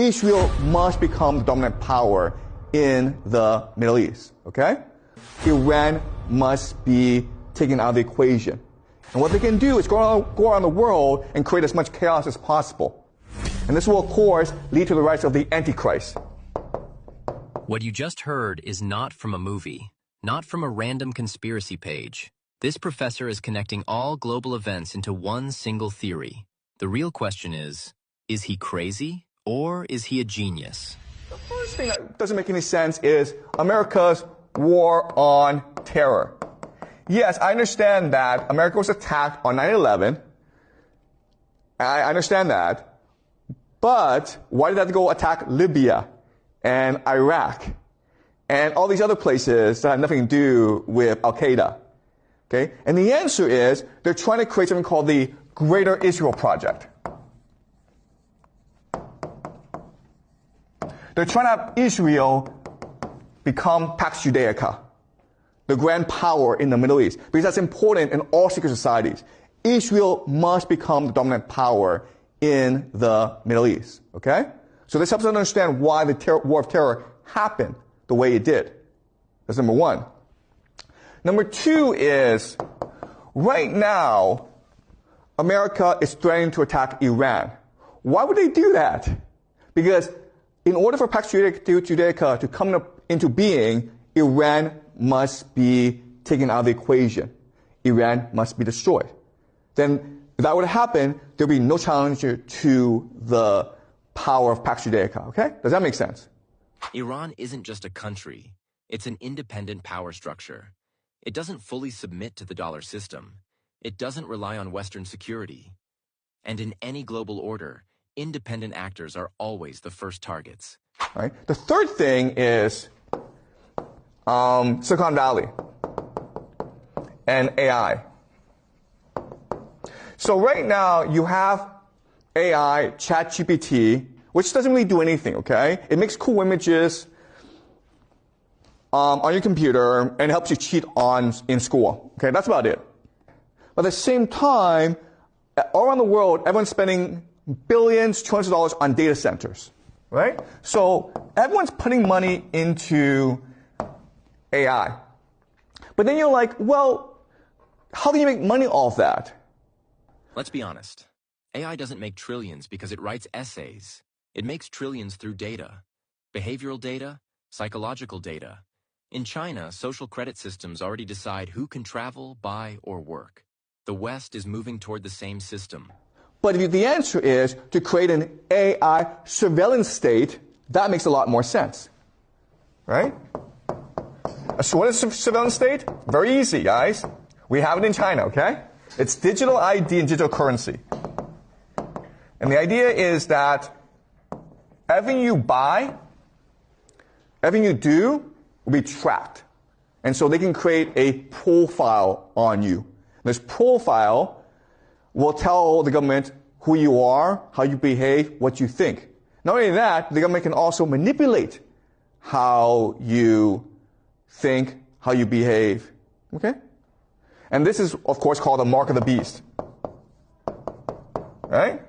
Israel must become the dominant power in the Middle East, okay? Iran must be taken out of the equation. And what they can do is go around the world and create as much chaos as possible. And this will, of course, lead to the rise of the Antichrist. What you just heard is not from a movie, not from a random conspiracy page. This professor is connecting all global events into one single theory. The real question is he crazy or is he a genius? The first thing that doesn't make any sense is America's war on terror. Yes, I understand that America was attacked on 9/11. I understand that. But why did they have to go attack Libya and Iraq and all these other places that have nothing to do with Al-Qaeda? Okay? And the answer is they're trying to create something called the Greater Israel Project. They're trying to have Israel become Pax Judaica, the grand power in the Middle East, because that's important in all secret societies. Israel must become the dominant power in the Middle East, okay? So this helps us understand why the war of terror happened the way it did. That's number one. Number two is, right now, America is threatening to attack Iran. Why would they do that? Because in order for Pax Judaica to come into being, Iran must be taken out of the equation. Iran must be destroyed. Then, if that were to happen, there would be no challenge to the power of Pax Judaica, okay? Does that make sense? Iran isn't just a country. It's an independent power structure. It doesn't fully submit to the dollar system. It doesn't rely on Western security. And in any global order, independent actors are always the first targets. All right. The third thing is Silicon Valley and AI. So right now you have AI, ChatGPT, which doesn't really do anything, okay? It makes cool images on your computer and helps you cheat in school. Okay, that's about it. But at the same time, all around the world, everyone's spending billions, trillions of dollars on data centers, right? So everyone's putting money into AI. But then you're like, well, how do you make money off that? Let's be honest. AI doesn't make trillions because it writes essays. It makes trillions through data. Behavioral data, psychological data. In China, social credit systems already decide who can travel, buy, or work. The West is moving toward the same system. But if the answer is to create an AI surveillance state, that makes a lot more sense, right? So what is a surveillance state? Very easy, guys. We have it in China, okay? It's digital ID and digital currency. And the idea is that everything you buy, everything you do, will be tracked. And so they can create a profile on you. This profile will tell the government who you are, how you behave, what you think. Not only that, the government can also manipulate how you think, how you behave. Okay? And this is, of course, called the mark of the beast. Right?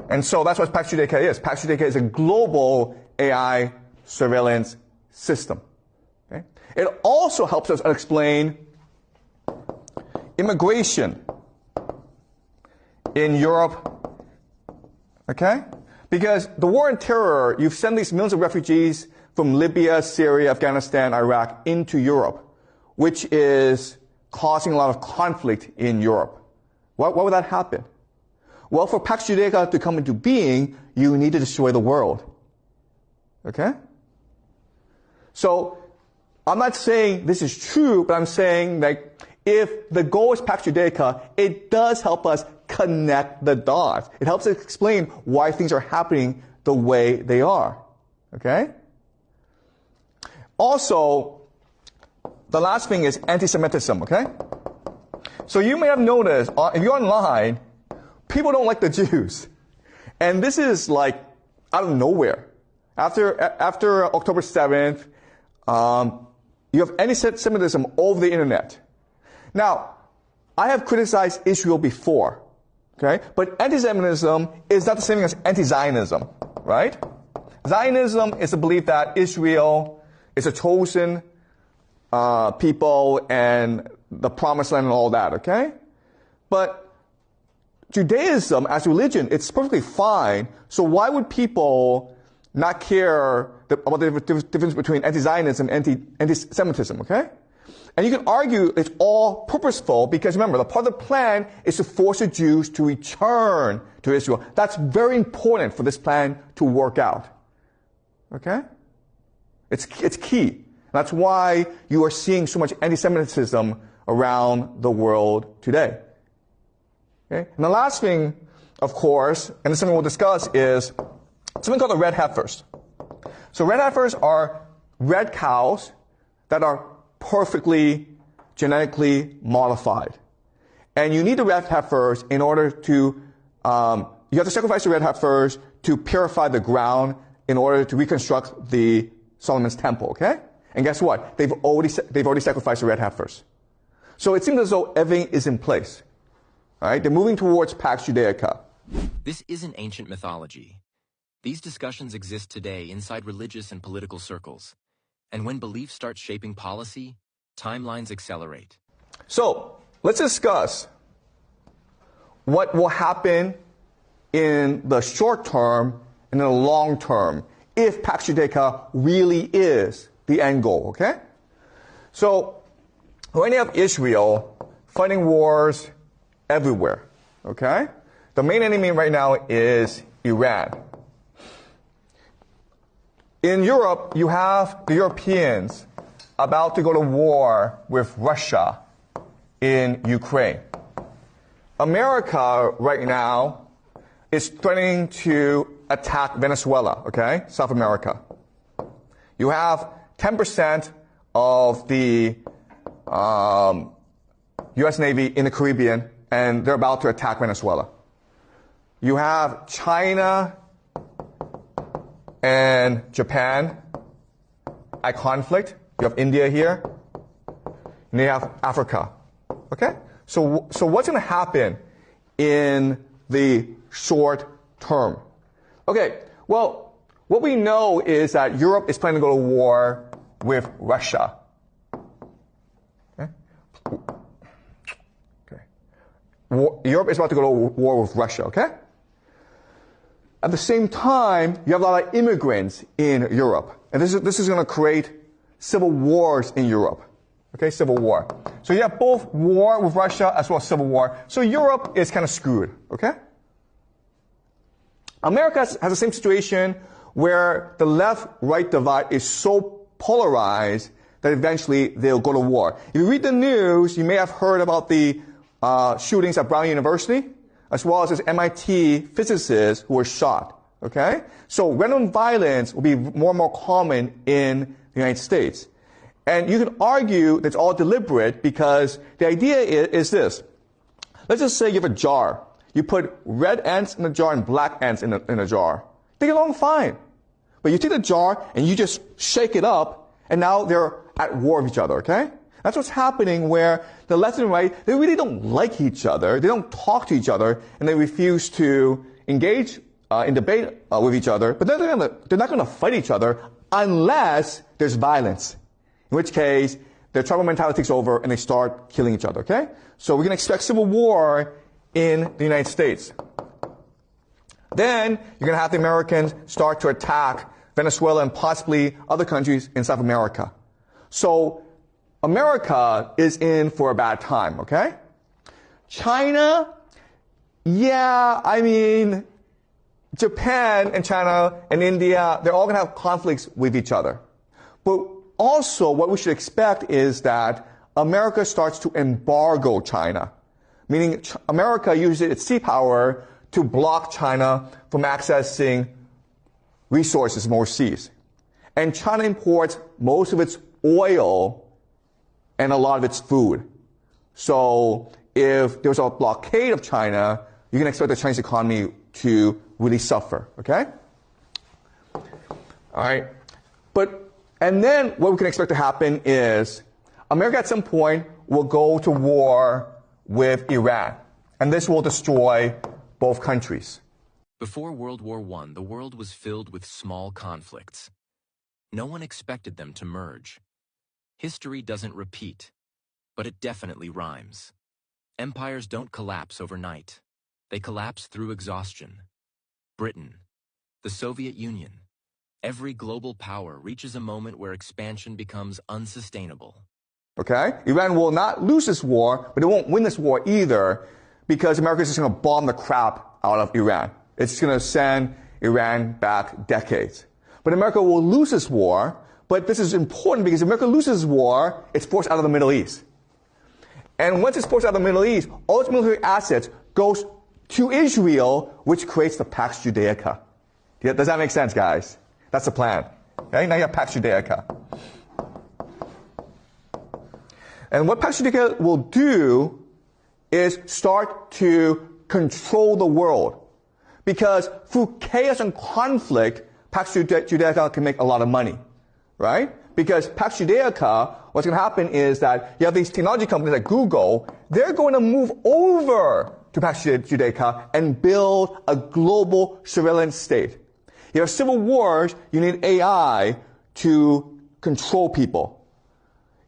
And so that's what Pax Judaica is. Pax Judaica is a global AI surveillance system. Okay? It also helps us explain immigration in Europe. Okay? Because the war on terror, you've sent these millions of refugees from Libya, Syria, Afghanistan, Iraq into Europe, which is causing a lot of conflict in Europe. Why would that happen? Well, for Pax Judaica to come into being, you need to destroy the world. Okay? So, I'm not saying this is true, but I'm saying that if the goal is Pax Judaica, it does help us connect the dots. It helps us explain why things are happening the way they are. Okay? Also, the last thing is anti-Semitism, okay? So you may have noticed, if you're online, people don't like the Jews. And this is like out of nowhere. After October 7th, you have anti-Semitism all over the internet. Now, I have criticized Israel before. Okay? But anti-Semitism is not the same thing as anti-Zionism, right? Zionism is the belief that Israel is a chosen people and the promised land and all that, okay? But Judaism as religion, it's perfectly fine. So why would people not care about the difference between anti-Zionism and anti-Semitism, okay? And you can argue it's all purposeful because remember, the part of the plan is to force the Jews to return to Israel. That's very important for this plan to work out. Okay? It's key. That's why you are seeing so much anti-Semitism around the world today. Okay? And the last thing, of course, and this is something we'll discuss, is something called the red heifers. So red heifers are red cows that are perfectly genetically modified. And you need the red heifers in order to, you have to sacrifice the red heifers to purify the ground in order to reconstruct the Solomon's temple, okay? And guess what? They've already sacrificed the red heifers. So it seems as though everything is in place. All right? They're moving towards Pax Judaica. This isn't ancient mythology. These discussions exist today inside religious and political circles. And when beliefs start shaping policy, timelines accelerate. So, let's discuss what will happen in the short term and in the long term if Pax Judaica really is the end goal, okay? So, right now you have Israel fighting wars everywhere, okay? The main enemy right now is Iran. In Europe, you have the Europeans about to go to war with Russia in Ukraine. America right now is threatening to attack Venezuela, okay? South America. You have 10% of the U.S. Navy in the Caribbean, and they're about to attack Venezuela. You have China and Japan at conflict. You have India here. And you have Africa. Okay? So what's going to happen in the short term? Okay, well, what we know is that Europe is planning to go to war with Russia. Okay? Europe is about to go to war with Russia, okay? At the same time, you have a lot of immigrants in Europe. And this is going to create civil wars in Europe. Okay, civil war. So you have both war with Russia as well as civil war. So Europe is kind of screwed, okay? America has the same situation where the left-right divide is so polarized that eventually they'll go to war. If you read the news, you may have heard about the shootings at Brown University, as well as this MIT physicist who was shot, okay? So random violence will be more and more common in the United States. And you can argue that it's all deliberate because the idea is this. Let's just say you have a jar. You put red ants in the jar and black ants in a jar. They get along fine. But you take the jar and you just shake it up, and now they're at war with each other, okay? That's what's happening where the left and right, they really don't like each other. They don't talk to each other, and they refuse to engage in debate with each other. But they're not going to fight each other unless there's violence. In which case, their tribal mentality takes over and they start killing each other, okay? So we can expect civil war in the United States. Then you're going to have the Americans start to attack Venezuela and possibly other countries in South America. So America is in for a bad time, okay? China, yeah, I mean, Japan and China and India, they're all going to have conflicts with each other. But also, what we should expect is that America starts to embargo China, meaning America uses its sea power to block China from accessing resources from overseas. And China imports most of its oil and a lot of its food. So if there's a blockade of China, you can expect the Chinese economy to really suffer, okay? All right. And then what we can expect to happen is America at some point will go to war with Iran. And this will destroy both countries. Before World War I, the world was filled with small conflicts. No one expected them to merge. History doesn't repeat, but it definitely rhymes. Empires don't collapse overnight. They collapse through exhaustion. Britain, the Soviet Union, every global power reaches a moment where expansion becomes unsustainable. Okay? Iran will not lose this war, but it won't win this war either, because America is just going to bomb the crap out of Iran. It's going to send Iran back decades. But America will lose this war, but this is important because if America loses this war, it's forced out of the Middle East. And once it's forced out of the Middle East, all its military assets goes to Israel, which creates the Pax Judaica. Does that make sense, guys? That's the plan. Okay? Now you have Pax Judaica. And what Pax Judaica will do is start to control the world. Because through chaos and conflict, Pax Judaica can make a lot of money, right? Because Pax Judaica, what's going to happen is that you have these technology companies like Google, they're going to move over to Pax Judaica and build a global surveillance state. You have civil wars, you need AI to control people.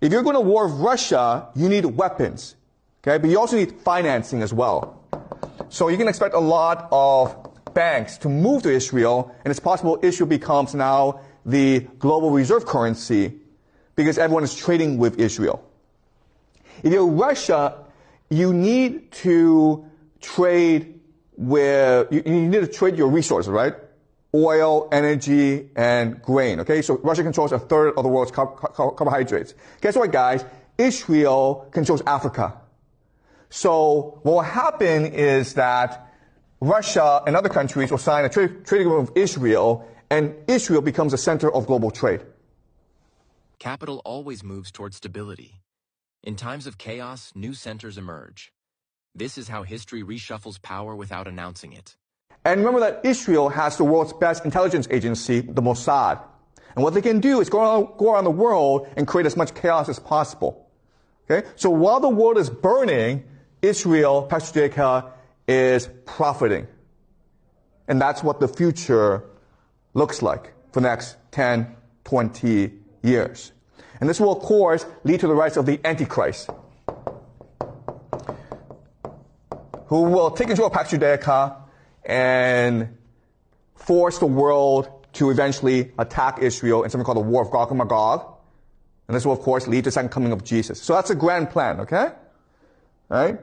If you're going to war with Russia, you need weapons, okay? But you also need financing as well. So you can expect a lot of banks to move to Israel, and it's possible Israel becomes now the global reserve currency because everyone is trading with Israel. If you're Russia, you need to trade your resources, right? Oil, energy, and grain, okay? So Russia controls a third of the world's carbohydrates. Guess what, guys? Israel controls Africa. So what will happen is that Russia and other countries will sign a trade agreement with Israel, and Israel becomes the center of global trade. Capital always moves toward stability. In times of chaos, new centers emerge. This is how history reshuffles power without announcing it. And remember that Israel has the world's best intelligence agency, the Mossad. And what they can do is go around the world and create as much chaos as possible. Okay? So while the world is burning, Israel, Pax Judaica, is profiting. And that's what the future looks like for the next 10, 20 years. And this will, of course, lead to the rise of the Antichrist, who will take control of Pax Judaica and force the world to eventually attack Israel in something called the War of Gog and Magog. And this will, of course, lead to the second coming of Jesus. So that's a grand plan, okay? All right?